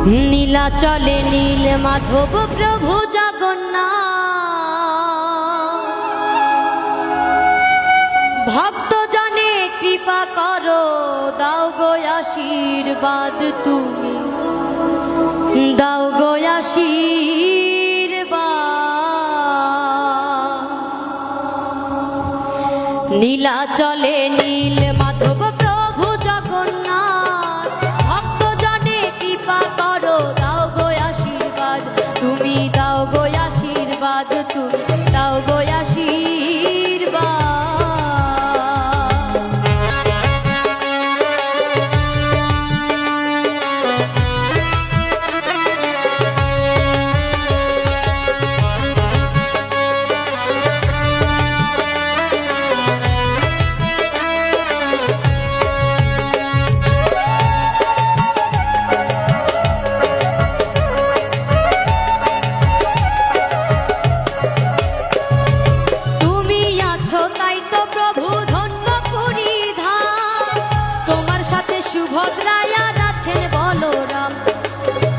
নীলাচলে নীল মাধব প্রভু জগন্নাথ, ভক্ত জনে কৃপা করো, দাও গো আশীর্বাদ, তুমি দাও গো আশীর্বাদ। নীলাচলে নীল মাধব প্রভু জগন্নাথ, ভক্ত জনে কৃপা করো, দাও গো আশীর্বাদ, তুমি দাও গো আশীর্বাদ, তুমি দাও গো আশীর্বাদ। সুভদ্রায় আছেন বলরাম,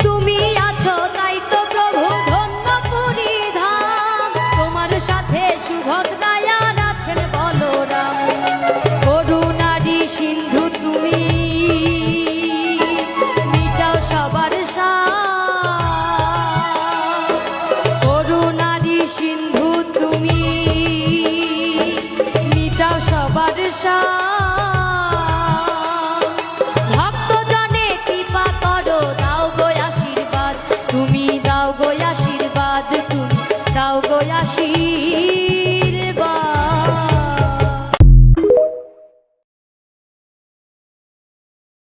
তুমি আছো তাই তো প্রভু ধন্য পুরী ধাম, তোমার সাথে সুভদ্রায় আছেন বলরাম। করুণারি সিন্ধু তুমি, মিটাও সবার সাথ, করুণারি সিন্ধু তুমি, মিটাও সবার সাথ। তুমি দাও গো আশীর্বাদ, তুমি দাও গো আশীর্বাদ।